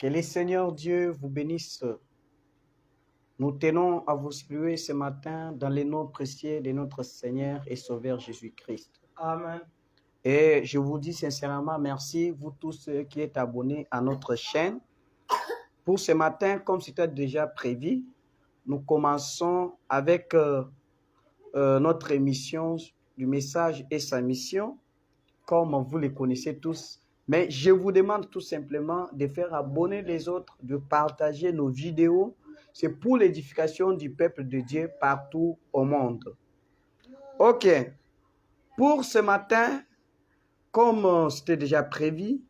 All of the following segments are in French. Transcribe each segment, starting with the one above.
Que le Seigneur Dieu vous bénisse. Nous tenons à vous saluer ce matin dans le nom précieux de notre Seigneur et Sauveur Jésus-Christ. Amen. Et je vous dis sincèrement merci, vous tous qui êtes abonnés à notre chaîne. Pour ce matin, comme c'était déjà prévu, nous commençons avec notre émission du message et sa mission, comme vous les connaissez tous. Mais je vous demande tout simplement de faire abonner les autres, de partager nos vidéos. C'est pour l'édification du peuple de Dieu partout au monde. Ok. Pour ce matin, comme c'était déjà prévu,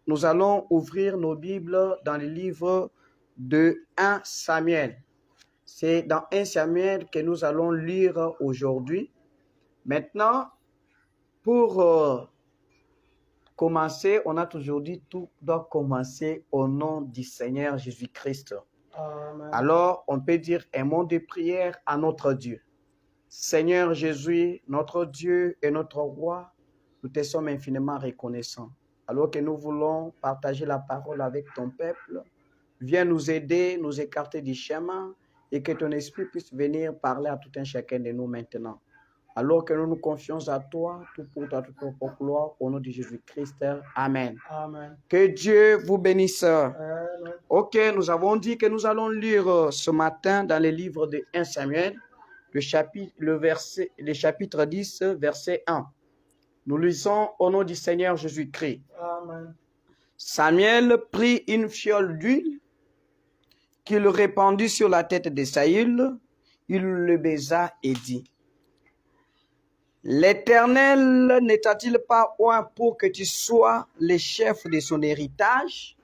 nous allons ouvrir nos Bibles dans le livre de 1 Samuel. C'est dans 1 Samuel que nous allons lire aujourd'hui. Maintenant, pour commencer, on a toujours dit tout doit commencer au nom du Seigneur Jésus-Christ. Amen. Alors, on peut dire un mot de prière à notre Dieu. Seigneur Jésus, notre Dieu et notre roi, nous te sommes infiniment reconnaissants. Alors que nous voulons partager la parole avec ton peuple, viens nous aider, nous écarter du chemin et que ton esprit puisse venir parler à tout un chacun de nous maintenant. Alors que nous nous confions à toi, tout pour toi, tout pour gloire, au nom de Jésus-Christ. Amen. Amen. Que Dieu vous bénisse. Amen. Ok, nous avons dit que nous allons lire ce matin dans le livre de 1 Samuel, le chapitre 10, verset 1. Nous lisons au nom du Seigneur Jésus-Christ. Amen. Samuel prit une fiole d'huile qu'il répandit sur la tête de Saül. Il le baisa et dit: L'Éternel n'est-il pas oint pour que tu sois le chef de son héritage?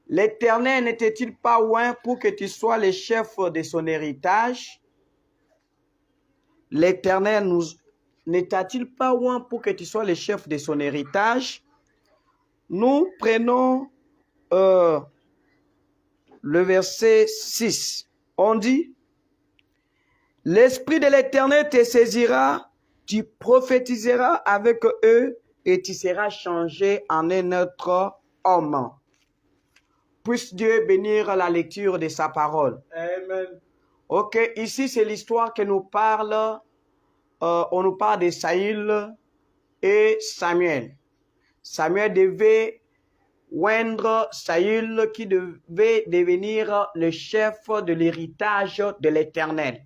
L'Éternel n'était-il pas oint pour que tu sois le chef de son héritage? L'Éternel n'est-il pas oint pour que tu sois le chef de son héritage? Nous prenons le verset 6. On dit: L'Esprit de l'Éternel te saisira, tu prophétiseras avec eux et tu seras changé en un autre homme. Puisse Dieu bénir la lecture de sa parole. Amen. Ok, ici c'est l'histoire que nous parle, on nous parle de Saül et Samuel. Samuel devait oindre Saül qui devait devenir le chef de l'héritage de l'Éternel.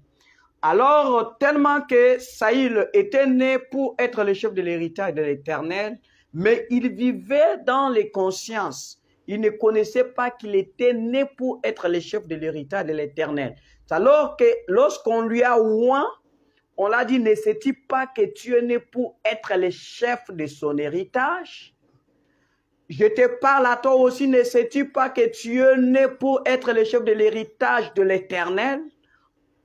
Alors, tellement que Saül était né pour être le chef de l'héritage de l'Éternel, mais il vivait dans les consciences. Il ne connaissait pas qu'il était né pour être le chef de l'héritage de l'Éternel. Alors que lorsqu'on lui a oint, on l'a dit: ne sais-tu pas que tu es né pour être le chef de son héritage? Je te parle à toi aussi, ne sais-tu pas que tu es né pour être le chef de l'héritage de l'Éternel?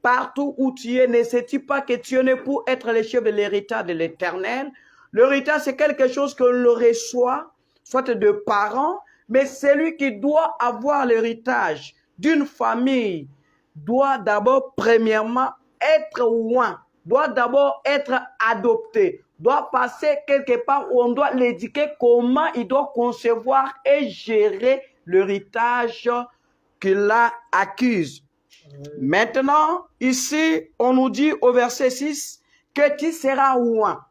Partout où tu es, ne sais-tu pas que tu es né pour être le chef de l'héritage de l'Éternel? L'héritage, c'est quelque chose que l'on reçoit, soit de parents, mais celui qui doit avoir l'héritage d'une famille doit d'abord, premièrement, être oint, doit d'abord être adopté, doit passer quelque part où on doit l'éduquer comment il doit concevoir et gérer l'héritage qu'il accuse. Maintenant, ici, on nous dit au verset 6 que tu seras oint.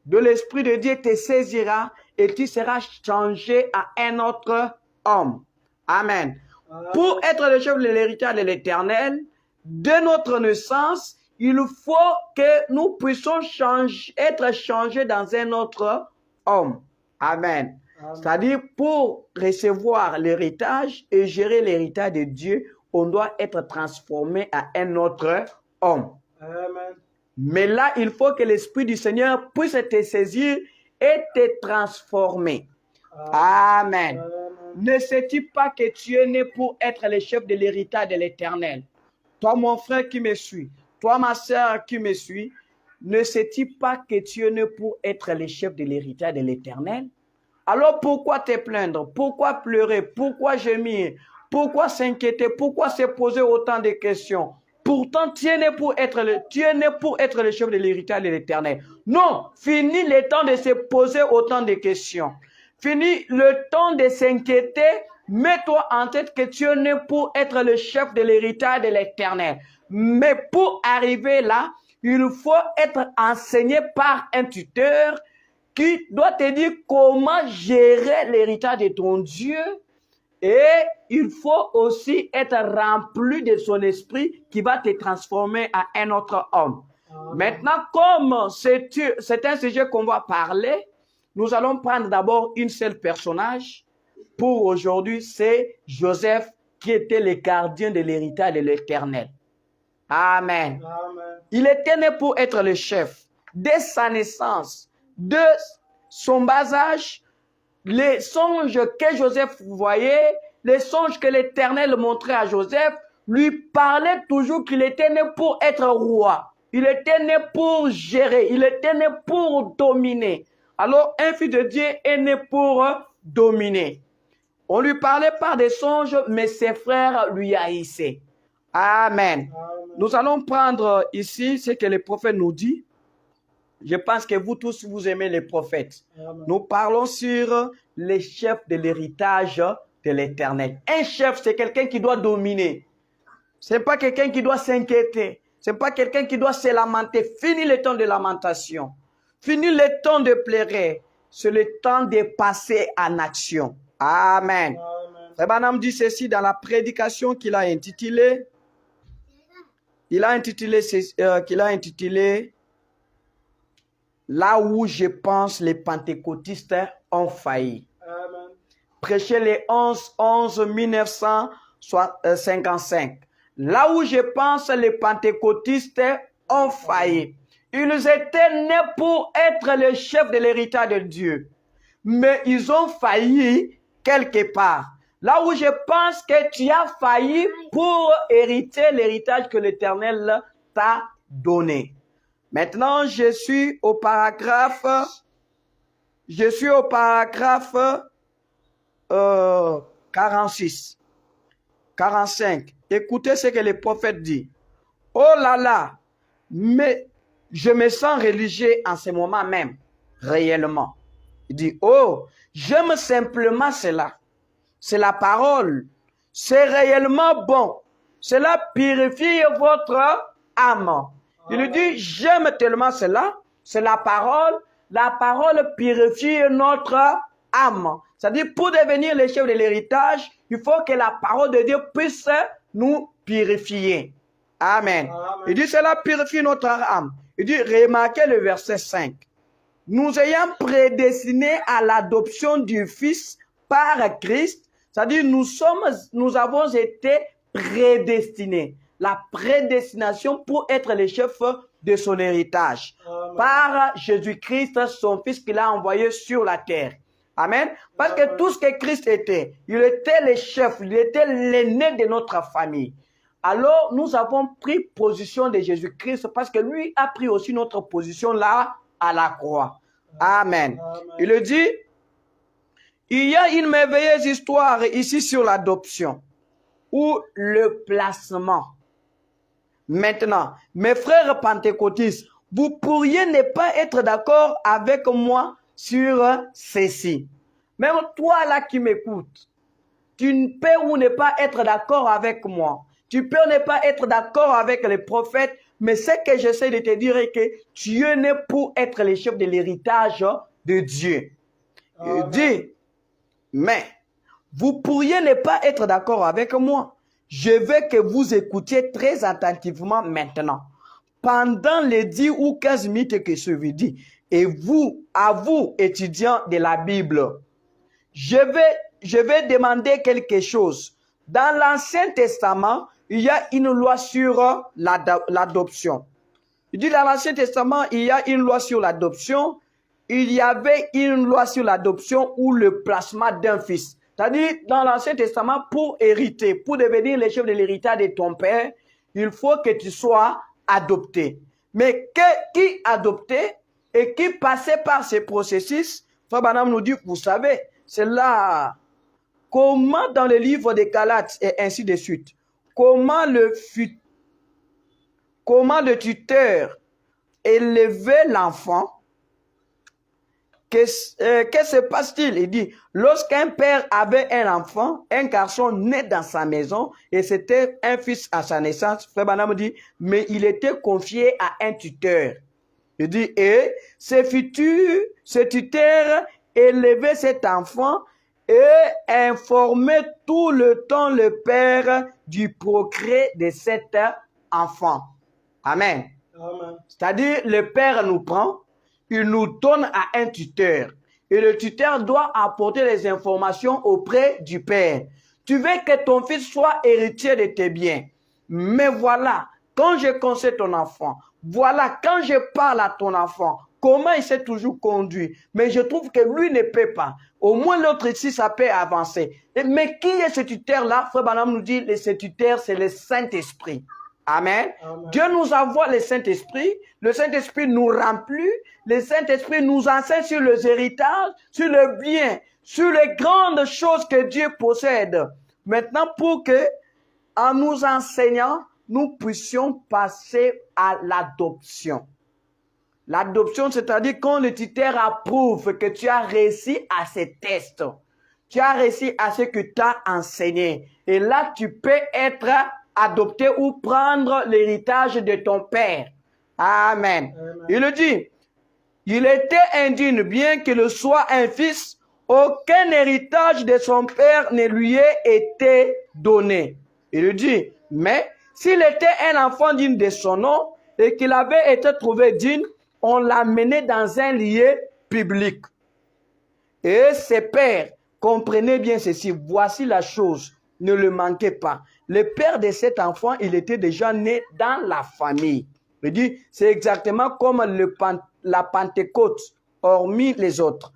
De l'Esprit de Dieu te saisira et tu seras changé à un autre homme. Amen. Pour être le chef de l'héritage de l'Éternel, de notre naissance, il faut que nous puissions être changés dans un autre homme. Amen. C'est-à-dire, pour recevoir l'héritage et gérer l'héritage de Dieu, on doit être transformé à un autre homme. Amen. Mais là, il faut que l'Esprit du Seigneur puisse te saisir et te transformer. Amen. Ne sais-tu pas que tu es né pour être le chef de l'héritage de l'Éternel? Toi, mon frère qui me suit, toi, ma sœur qui me suit, ne sais-tu pas que tu es né pour être le chef de l'héritage de l'Éternel? Alors pourquoi te plaindre? Pourquoi pleurer? Pourquoi gémir? Pourquoi s'inquiéter? Pourquoi se poser autant de questions? Pourtant, tu es né pour être le chef de l'héritage de l'Éternel. Non, fini le temps de se poser autant de questions. Fini le temps de s'inquiéter Mets-toi en tête que tu es né pour être le chef de l'héritage de l'Éternel. Mais pour arriver là, il faut être enseigné par un tuteur qui doit te dire comment gérer l'héritage de ton Dieu. Et il faut aussi être rempli de son esprit qui va te transformer en un autre homme. Maintenant, comme c'est un sujet qu'on va parler, nous allons prendre d'abord une seule personnage. Pour aujourd'hui, c'est Joseph qui était le gardien de l'héritage de l'Éternel. Amen. Amen. Il était né pour être le chef. Dès sa naissance, de son bas âge, les songes que Joseph voyait, les songes que l'Éternel montrait à Joseph, lui parlaient toujours qu'il était né pour être roi. Il était né pour gérer. Il était né pour dominer. Alors, un fils de Dieu est né pour dominer. On lui parlait par des songes, mais ses frères lui haïssaient. Amen. Nous allons prendre ici ce que le prophète nous dit. Je pense que vous tous, vous aimez les prophètes. Amen. Nous parlons sur les chefs de l'héritage de l'Éternel. Un chef, c'est quelqu'un qui doit dominer. Ce n'est pas quelqu'un qui doit s'inquiéter. Ce n'est pas quelqu'un qui doit se lamenter. Fini le temps de lamentation. Fini le temps de pleurer. C'est le temps de passer en action. Amen. Frère Branham dit ceci dans la prédication qu'il a intitulée. Il a intitulé Là où je pense les pentecôtistes ont failli. Amen. Prêché le 11-11-1955. Là où je pense les pentecôtistes ont failli. Ils étaient nés pour être le chef de l'héritage de Dieu. Mais ils ont failli quelque part. Là où je pense que tu as failli pour hériter l'héritage que l'Éternel t'a donné. Maintenant, je suis au paragraphe 46, 45. Écoutez ce que le prophète dit. Oh là là, mais je me sens religieux en ce moment même, réellement. Il dit, oh, j'aime simplement cela. C'est la parole. C'est réellement bon. Cela purifie votre âme. Il lui dit, j'aime tellement cela. C'est la parole. La parole purifie notre âme. C'est-à-dire, pour devenir le chef de l'héritage, il faut que la parole de Dieu puisse nous purifier. Amen. Amen. Il dit, cela purifie notre âme. Il dit, remarquez le verset 5. Nous ayant prédestinés à l'adoption du Fils par Christ, c'est-à-dire nous avons été prédestinés. La prédestination pour être le chef de son héritage. Amen. Par Jésus-Christ, son Fils qu'il a envoyé sur la terre. Amen. Parce que tout ce que Christ était, il était le chef, il était l'aîné de notre famille. Alors, nous avons pris position de Jésus-Christ parce que lui a pris aussi notre position là à la croix. Amen. Amen. Il dit, il y a une merveilleuse histoire ici sur l'adoption ou le placement. Maintenant, mes frères pentecôtistes, vous pourriez ne pas être d'accord avec moi sur ceci. Même toi là qui m'écoutes, tu ne peux ou ne pas être d'accord avec moi. Tu peux ne pas être d'accord avec les prophètes, mais ce que j'essaie de te dire est que tu es né pour être le chef de l'héritage de Dieu. Il dit, mais vous pourriez ne pas être d'accord avec moi. Je veux que vous écoutiez très attentivement maintenant. Pendant les 10 ou 15 minutes que je vous dis, et à vous, étudiants de la Bible, je vais demander quelque chose. Dans l'Ancien Testament, il y a une loi sur l'adoption. Il dit dans l'Ancien Testament, il y a une loi sur l'adoption. Il y avait une loi sur l'adoption ou le placement d'un fils. C'est-à-dire, dans l'Ancien Testament, pour hériter, pour devenir le chef de l'héritage de ton père, il faut que tu sois adopté. Mais qui adoptait et qui passait par ce processus, Frère Branham nous dit, vous savez, c'est là, comment dans le livre des Galates et ainsi de suite, comment le tuteur élevait l'enfant, que se passe-t-il? Il dit, lorsqu'un père avait un enfant, un garçon né dans sa maison, et c'était un fils à sa naissance, Frère Branham dit, mais il était confié à un tuteur. Il dit, et ce tuteur élevait cet enfant et informait tout le temps le père du progrès de cet enfant. Amen. Amen. C'est-à-dire, le père nous prend, il nous donne à un tuteur. Et le tuteur doit apporter les informations auprès du père. Tu veux que ton fils soit héritier de tes biens. Mais voilà, quand je conseille ton enfant, voilà, quand je parle à ton enfant, comment il s'est toujours conduit. Mais je trouve que lui ne peut pas. Au moins l'autre ici, ça peut avancer. Mais qui est ce tuteur-là? Frère Branham nous dit, ce tuteur, c'est le Saint-Esprit. Amen. Amen. Dieu nous envoie le Saint-Esprit. Le Saint-Esprit nous remplit. Le Saint-Esprit nous enseigne sur les héritages, sur le bien, sur les grandes choses que Dieu possède. Maintenant, pour que, en nous enseignant, nous puissions passer à l'adoption. L'adoption, c'est-à-dire quand le tuteur approuve que tu as réussi à ces tests, tu as réussi à ce que tu as enseigné. Et là, tu peux être adopter ou prendre l'héritage de ton père. Amen. Amen. Il le dit, il était indigne, bien qu'il soit un fils, aucun héritage de son père ne lui ait été donné. Il le dit, mais s'il était un enfant digne de son nom et qu'il avait été trouvé digne, on l'a mené dans un lieu public. Et ses pères comprenaient bien ceci. Voici la chose. Ne le manquez pas. Le père de cet enfant, il était déjà né dans la famille. Il dit, c'est exactement comme la Pentecôte, hormis les autres.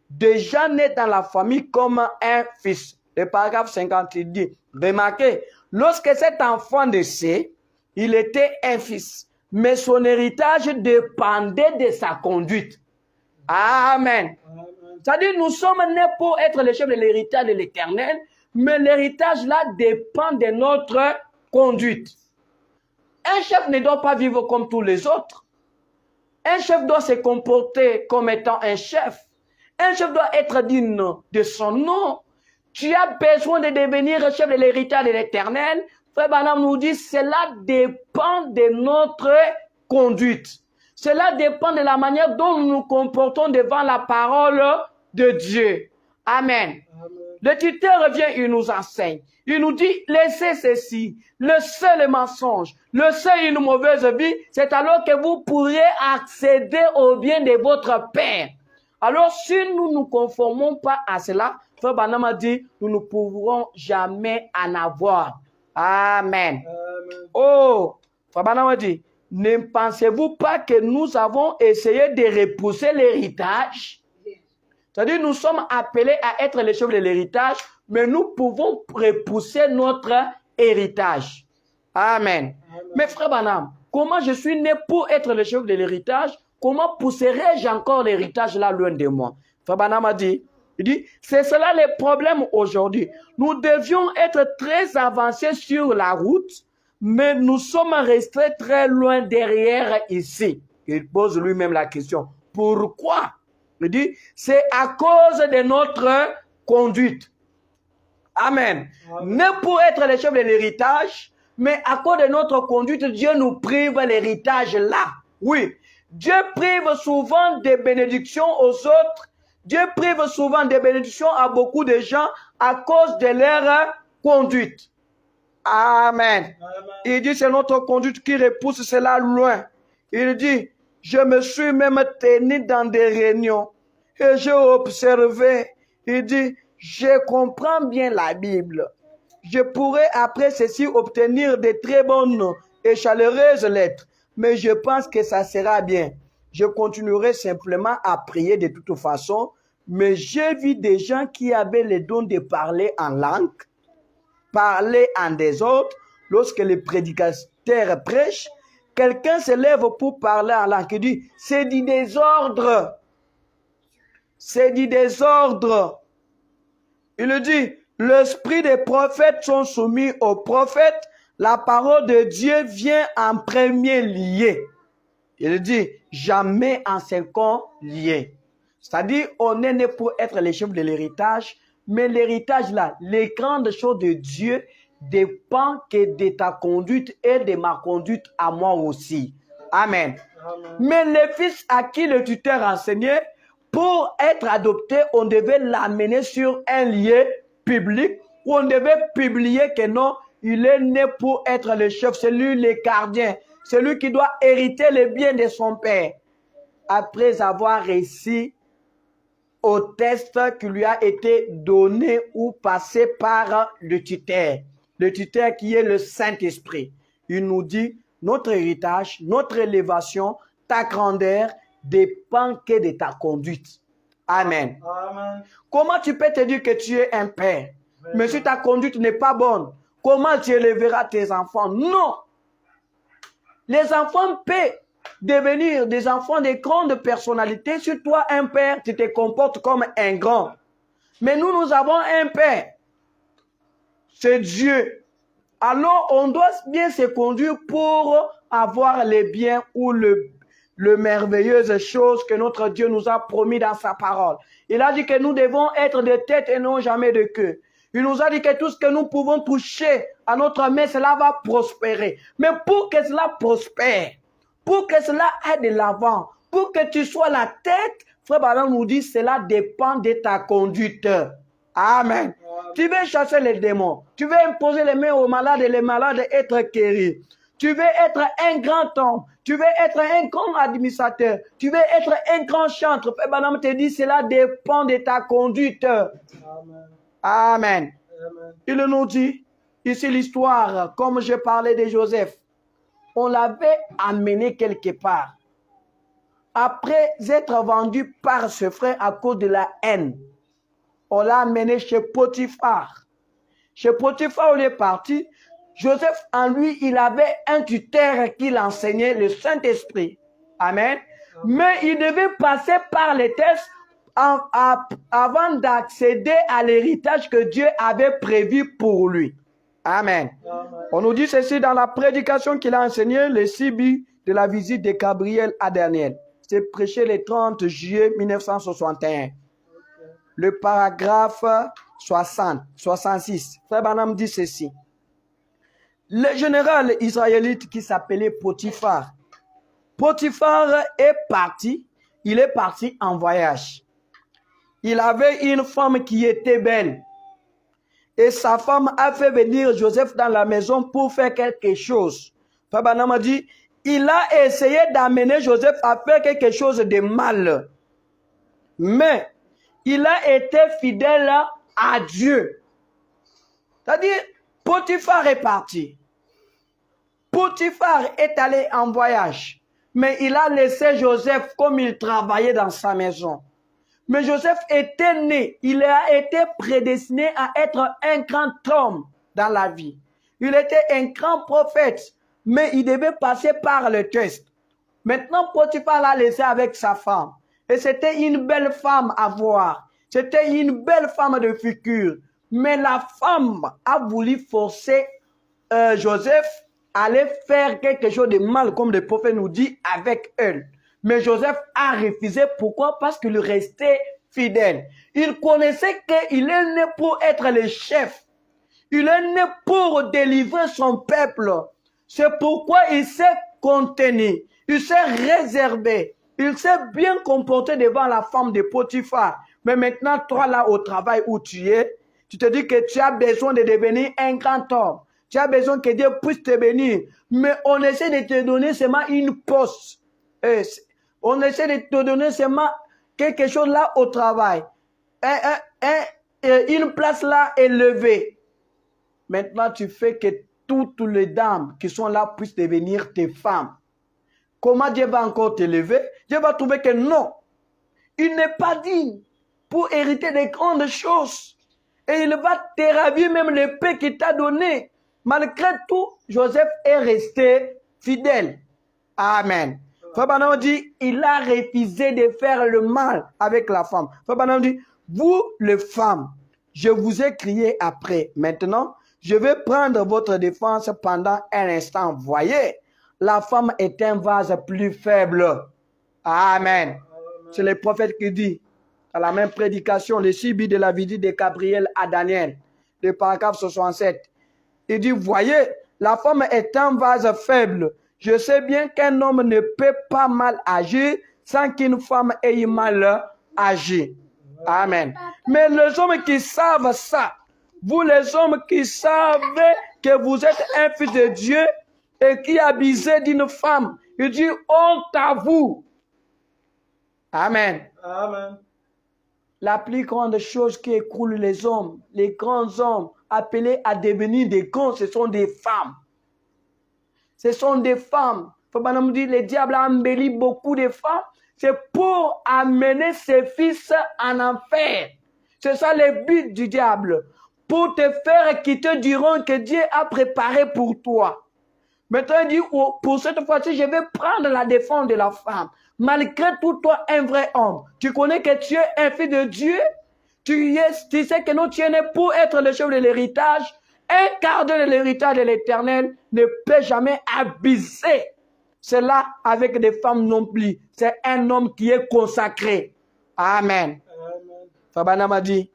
Déjà né dans la famille comme un fils. Le paragraphe 50, il dit, remarquez, lorsque cet enfant naissait, il était un fils. Mais son héritage dépendait de sa conduite. Amen. Amen. C'est-à-dire, nous sommes nés pour être les chefs de l'héritage de l'Éternel, mais l'héritage là dépend de notre conduite. Un chef ne doit pas vivre comme tous les autres. Un chef doit se comporter comme étant un chef. Un chef doit être digne de son nom. Tu as besoin de devenir chef de l'héritage de l'Éternel. Frère Branham nous dit, cela dépend de notre conduite. Cela dépend de la manière dont nous nous comportons devant la parole de Dieu. Amen. Amen. Le tuteur revient, il nous enseigne. Il nous dit, laissez ceci. Le seul mensonge, le seul une mauvaise vie, c'est alors que vous pourrez accéder au bien de votre Père. Alors, si nous ne nous conformons pas à cela, Frère Branham a dit, nous ne pourrons jamais en avoir. Amen. Amen. Oh, Frère Branham a dit, ne pensez-vous pas que nous avons essayé de repousser l'héritage? C'est-à-dire, nous sommes appelés à être les chefs de l'héritage, mais nous pouvons repousser notre héritage. Amen. Amen. Mais Frère Branham, comment je suis né pour être le chef de l'héritage? Comment pousserai-je encore l'héritage là loin de moi? Frère Branham a dit, il dit, c'est cela le problème aujourd'hui. Nous devions être très avancés sur la route, mais nous sommes restés très loin derrière ici. Il pose lui-même la question, pourquoi? Il dit, c'est à cause de notre conduite. Amen. Amen. Ne pour être les chefs de l'héritage, mais à cause de notre conduite, Dieu nous prive l'héritage là. Oui, Dieu prive souvent des bénédictions aux autres. Dieu prive souvent des bénédictions à beaucoup de gens à cause de leur conduite. Amen. Amen. Il dit, c'est notre conduite qui repousse cela loin. Il dit, je me suis même tenu dans des réunions et j'ai observé. Il dit, je comprends bien la Bible. Je pourrais après ceci obtenir de très bonnes et chaleureuses lettres, mais je pense que ça sera bien. Je continuerai simplement à prier de toute façon, mais j'ai vu des gens qui avaient le don de parler en langue, parler en des autres. Lorsque le prédicateur prêche, quelqu'un se lève pour parler en langue. Il dit, c'est du désordre. C'est du désordre. Il dit, l'esprit des prophètes sont soumis aux prophètes. La parole de Dieu vient en premier lieu. Il dit, jamais en second lieu. C'est-à-dire, on est né pour être les chefs de l'héritage, mais l'héritage là, les grandes choses de Dieu dépendent que de ta conduite et de ma conduite à moi aussi. Amen. Amen. Mais le fils à qui le tuteur enseignait, pour être adopté, on devait l'amener sur un lieu public où on devait publier que non, il est né pour être le chef, c'est lui le gardien, c'est lui qui doit hériter les biens de son père. Après avoir réussi au test qui lui a été donné ou passé par le tuteur qui est le Saint-Esprit. Il nous dit, notre héritage, notre élévation, ta grandeur dépend que de ta conduite. Amen. Amen. Comment tu peux te dire que tu es un père, mais si ta conduite n'est pas bonne, comment tu élèveras tes enfants? Non. Les enfants peuvent devenir des enfants de grandes personnalités. Si toi, un père, tu te comportes comme un grand. Mais nous avons un père. C'est Dieu. Alors, on doit bien se conduire pour avoir les biens ou le merveilleuse chose que notre Dieu nous a promis dans sa parole. Il a dit que nous devons être des têtes et non jamais de queue. Il nous a dit que tout ce que nous pouvons toucher à notre main, cela va prospérer. Mais pour que cela prospère, pour que cela aille de l'avant, pour que tu sois la tête, Frère Branham nous dit, cela dépend de ta conduite. Amen. Tu veux chasser les démons, tu veux imposer les mains aux malades et les malades être guéris. Tu veux être un grand homme, tu veux être un grand administrateur, tu veux être un grand chanteur. Frère Branham te dit, cela dépend de ta conduite. Amen. Amen. Amen. Il nous dit, ici l'histoire, comme je parlais de Joseph, on l'avait amené quelque part. Après être vendu par ce frère à cause de la haine, on l'a amené chez Potiphar. Chez Potiphar, on est parti. Joseph, en lui, il avait un tuteur qui l'enseignait, le Saint-Esprit. Amen. Mais il devait passer par les tests avant d'accéder à l'héritage que Dieu avait prévu pour lui. Amen. Amen. On nous dit ceci dans la prédication qu'il a enseignée, le 6b de la visite de Gabriel à Daniel. C'est prêché le 30 juillet 1961. Le paragraphe 66. Frère Branham dit ceci. Le général israélite qui s'appelait Potiphar. Potiphar est parti. Il est parti en voyage. Il avait une femme qui était belle. Et sa femme a fait venir Joseph dans la maison pour faire quelque chose. Frère Branham a dit, il a essayé d'amener Joseph à faire quelque chose de mal. Mais il a été fidèle à Dieu. C'est-à-dire, Potiphar est parti. Potiphar est allé en voyage. Mais il a laissé Joseph comme il travaillait dans sa maison. Mais Joseph était né, il a été prédestiné à être un grand homme dans la vie. Il était un grand prophète, mais il devait passer par le test. Maintenant, Potiphar l'a laissé avec sa femme. Et c'était une belle femme à voir. C'était une belle femme de figure. Mais la femme a voulu forcer Joseph à aller faire quelque chose de mal, comme le prophète nous dit, avec elle. Mais Joseph a refusé. Pourquoi? Parce qu'il restait fidèle. Il connaissait qu'il est né pour être le chef. Il est né pour délivrer son peuple. C'est pourquoi il s'est contenu. Il s'est réservé. Il s'est bien comporté devant la femme de Potiphar. Mais maintenant, toi là au travail où tu es, tu te dis que tu as besoin de devenir un grand homme. Tu as besoin que Dieu puisse te bénir. Mais on essaie de te donner seulement une poste. On essaie de te donner seulement quelque chose là au travail. Une place là élevée. Maintenant, tu fais que toutes les dames qui sont là puissent devenir tes femmes. Comment Dieu va encore t'élever? Dieu va trouver que non. Il n'est pas digne pour hériter des grandes choses. Et il va te ravir même l'épée qu'il t'a donné. Malgré tout, Joseph est resté fidèle. Amen. Frère Branham dit, il a refusé de faire le mal avec la femme. Frère Branham dit, vous les femmes, je vous ai crié après. Maintenant, je vais prendre votre défense pendant un instant. Voyez, la femme est un vase plus faible. Amen. C'est le prophète qui dit, dans la même prédication, le suivi de la visite de Gabriel à Daniel, le paragraphe 67. Il dit, voyez, la femme est un vase faible. Je sais bien qu'un homme ne peut pas mal agir sans qu'une femme ait mal agi. Amen. Mais les hommes qui savent ça, vous les hommes qui savez que vous êtes un fils de Dieu et qui abusez d'une femme, il dit, honte à vous. Amen. Amen. La plus grande chose qui écroule les hommes, les grands hommes appelés à devenir des grands, ce sont des femmes. Ce sont des femmes. Faut dire, le diable a embelli beaucoup de femmes. C'est pour amener ses fils en enfer. C'est ça le but du diable. Pour te faire quitter du rang que Dieu a préparé pour toi. Maintenant, il dit, pour cette fois-ci, je vais prendre la défense de la femme. Malgré tout, toi, un vrai homme. Tu connais que tu es un fils de Dieu. Tu sais que non, tu es né pour être le chef de l'héritage. Un quart de l'héritage de l'Éternel ne peut jamais abuser. C'est là avec des femmes non plus. C'est un homme qui est consacré. Amen. Fabanama dit,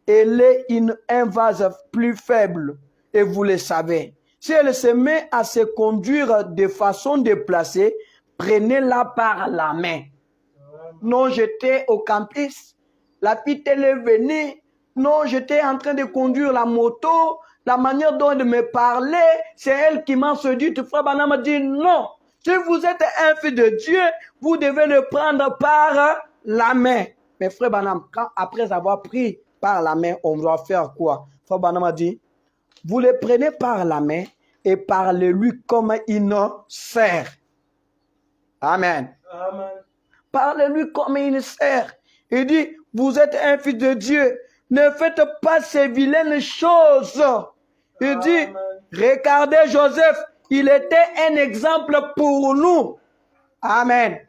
elle est un vase plus faible. Et vous le savez. Si elle se met à se conduire de façon déplacée, prenez-la par la main. Non, j'étais au campus. La fille elle est venue. Non, j'étais en train de conduire la moto. La manière dont elle me parlait, c'est elle qui m'a séduit. Frère Branham a dit non. Si vous êtes un fils de Dieu, vous devez le prendre par la main. Mais frère Branham, après avoir pris par la main, on doit faire quoi? Frère Branham a dit, vous le prenez par la main et parlez-lui comme une sœur. Amen. Amen. Parlez-lui comme une sœur. Il dit, vous êtes un fils de Dieu. Ne faites pas ces vilaines choses. Il dit, regardez Joseph, il était un exemple pour nous. Amen.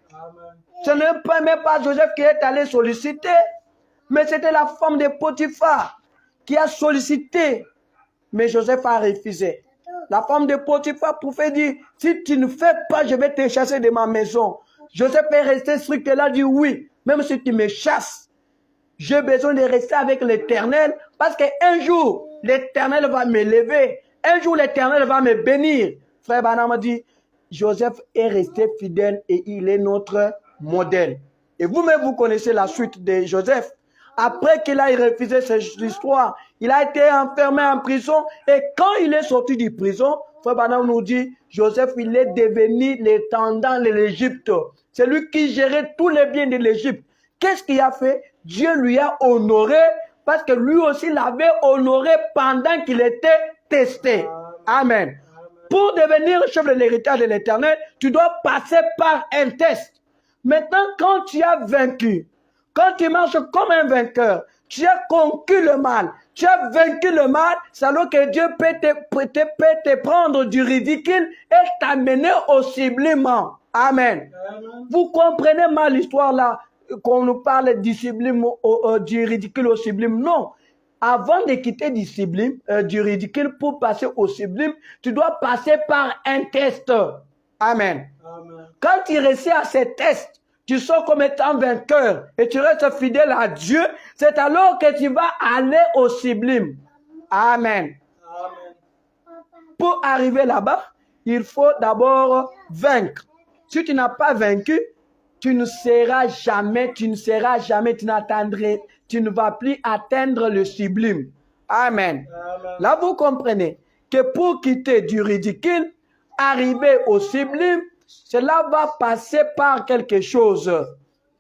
Ce n'est pas même pas Joseph qui est allé solliciter, mais c'était la femme de Potiphar qui a sollicité. Mais Joseph a refusé. La femme de Potiphar pouvait dire, si tu ne fais pas, je vais te chasser de ma maison. Joseph est resté strict et a dit oui, même si tu me chasses, j'ai besoin de rester avec l'Éternel parce qu'un jour, l'Éternel va me lever. Un jour, l'Éternel va me bénir. Frère Branham a dit, Joseph est resté fidèle et il est notre modèle. Et vous-même, vous connaissez la suite de Joseph. Après qu'il a refusé cette histoire, il a été enfermé en prison. Et quand il est sorti de prison, Frère Branham nous dit, Joseph, il est devenu l'intendant de l'Égypte. C'est lui qui gérait tous les biens de l'Égypte. Qu'est-ce qu'il a fait? Dieu lui a honoré parce que lui aussi l'avait honoré pendant qu'il était testé. Amen. Pour devenir chef de l'héritage de l'Éternel, tu dois passer par un test. Maintenant, quand tu as vaincu, quand tu marches comme un vainqueur, tu as conquis le mal, tu as vaincu le mal, c'est alors que Dieu peut te prendre du ridicule et t'amener au sublime. Amen. Vous comprenez mal l'histoire là, qu'on nous parle du sublime, du ridicule au sublime. Non. Avant de quitter du sublime, du ridicule pour passer au sublime, tu dois passer par un test. Amen. Amen. Quand tu réussis à ces tests, tu sors comme étant vainqueur et tu restes fidèle à Dieu, c'est alors que tu vas aller au sublime. Amen. Amen. Pour arriver là-bas, il faut d'abord vaincre. Si tu n'as pas vaincu, tu ne vas plus atteindre le sublime. Amen. Amen. Là, vous comprenez que pour quitter du ridicule, arriver au sublime, cela va passer par quelque chose.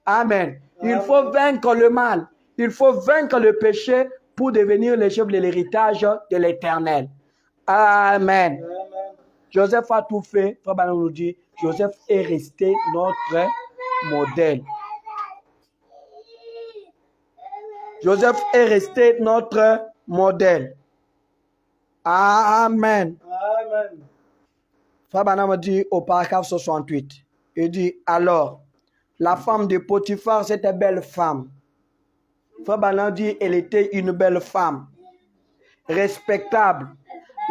Amen. Il faut vaincre le mal. Il faut vaincre le péché pour devenir le chef de l'héritage de l'Éternel. Amen. Amen. Joseph a tout fait. Frère Branham nous dit, Joseph est resté notre modèle. Joseph est resté notre modèle. Amen. Amen. Frère Branham dit au paragraphe 68, il dit, alors, la femme de Potiphar, c'était une belle femme. Frère Branham dit, elle était une belle femme, respectable,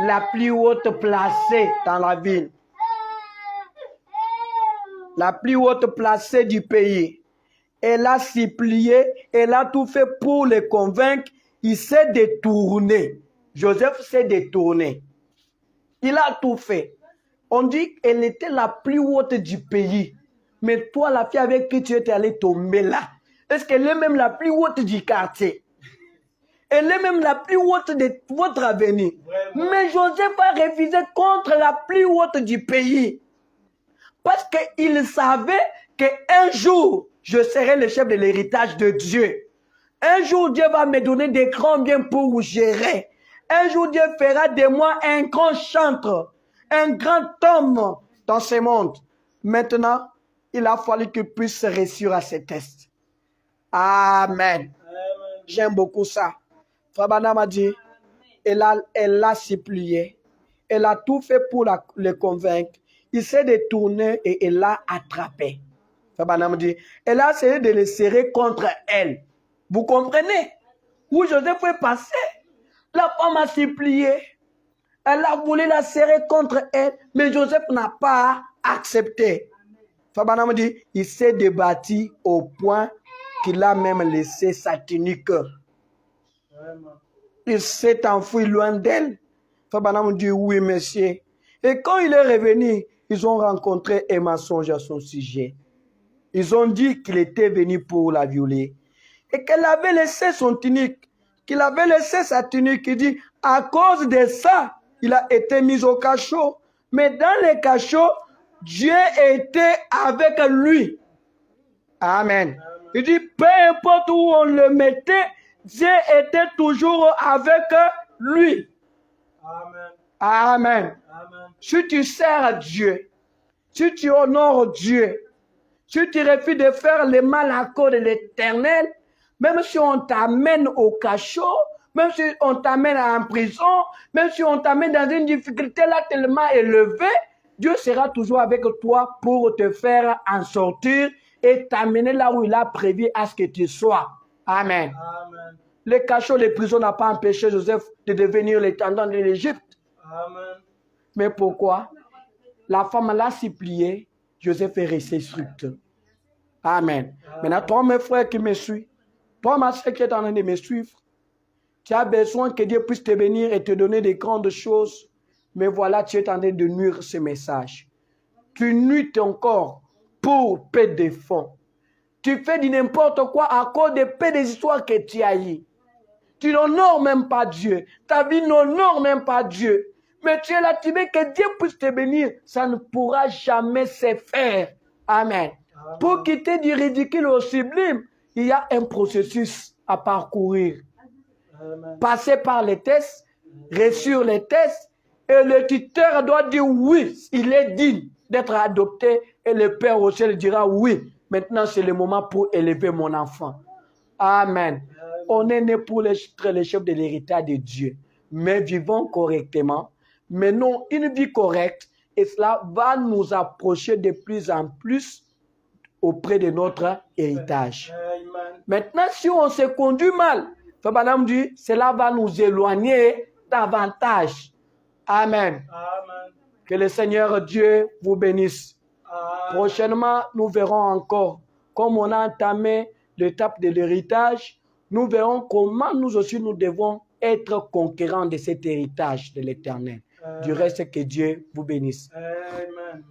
la plus haute placée dans la ville, la plus haute placée du pays. Elle a supplié, elle a tout fait pour les convaincre. Il s'est détourné. Joseph s'est détourné. Il a tout fait. On dit qu'elle était la plus haute du pays. Mais toi, la fille avec qui tu étais allé tomber là, est-ce qu'elle est même la plus haute du quartier? Elle est même la plus haute de votre avenir. Vraiment? Mais Joseph a refusé contre la plus haute du pays. Parce qu'il savait qu'un jour, je serai le chef de l'héritage de Dieu. Un jour, Dieu va me donner des grands biens pour gérer. Un jour, Dieu fera de moi un grand chantre, un grand homme dans ce monde. Maintenant, il a fallu qu'il puisse réussir à ces tests. Amen. J'aime beaucoup ça. Frère Branham a dit, elle a supplié. Elle a tout fait pour le convaincre. Il s'est détourné et elle l'a attrapé. Frère Branham dit, elle a essayé de le serrer contre elle. Vous comprenez? Où Joseph est passé. La femme a supplié. Elle a voulu la serrer contre elle, mais Joseph n'a pas accepté. Frère Branham dit, il s'est débattu au point qu'il a même laissé sa tunique. Il s'est enfui loin d'elle. Frère Branham dit, oui, monsieur. Et quand il est revenu, ils ont rencontré un mensonge à son sujet. Ils ont dit qu'il était venu pour la violer. Et qu'elle avait laissé son tunique. Qu'il avait laissé sa tunique. Il dit, à cause de ça, il a été mis au cachot. Mais dans le cachot, Dieu était avec lui. Amen. Il dit, peu importe où on le mettait, Dieu était toujours avec lui. Amen. Amen. Amen. Si tu sers à Dieu, si tu honores Dieu, si tu refuses de faire le mal à cause de l'Éternel, même si on t'amène au cachot, même si on t'amène en prison, même si on t'amène dans une difficulté là tellement élevée, Dieu sera toujours avec toi pour te faire en sortir et t'amener là où il a prévu à ce que tu sois. Amen. Amen. Les cachots, les prisons n'ont pas empêché Joseph de devenir l'intendant de l'Égypte. Amen. Mais pourquoi? La femme l'a supplié, Joseph est resté strict. Amen. Maintenant, toi, mes frères qui me suivent, toi, ma soeur qui est en train de me suivre, tu as besoin que Dieu puisse te bénir et te donner des grandes choses. Mais voilà, tu es en train de nuire ce message. Tu nuis ton corps pour paix des fonds. Tu fais du n'importe quoi à cause de paix des histoires que tu as eues. Tu n'honores même pas Dieu. Ta vie n'honore même pas Dieu. Mais tu es là, tu veux que Dieu puisse te bénir. Ça ne pourra jamais se faire. Amen. Amen. Pour quitter du ridicule au sublime, il y a un processus à parcourir. Amen. Passer par les tests, réussir les tests, et le tuteur doit dire oui, il est digne d'être adopté, et le Père au ciel dira oui, maintenant c'est le moment pour élever mon enfant. Amen. On est né pour être les chefs de l'héritage de Dieu, mais vivons correctement, menons une vie correcte, et cela va nous approcher de plus en plus auprès de notre héritage. Amen. Maintenant, si on se conduit mal, Frère dit, cela va nous éloigner davantage. Amen. Amen. Que le Seigneur Dieu vous bénisse. Amen. Prochainement, nous verrons encore, comme on a entamé l'étape de l'héritage, nous verrons comment nous aussi nous devons être conquérants de cet héritage de l'Éternel. Du reste, que Dieu vous bénisse. Amen.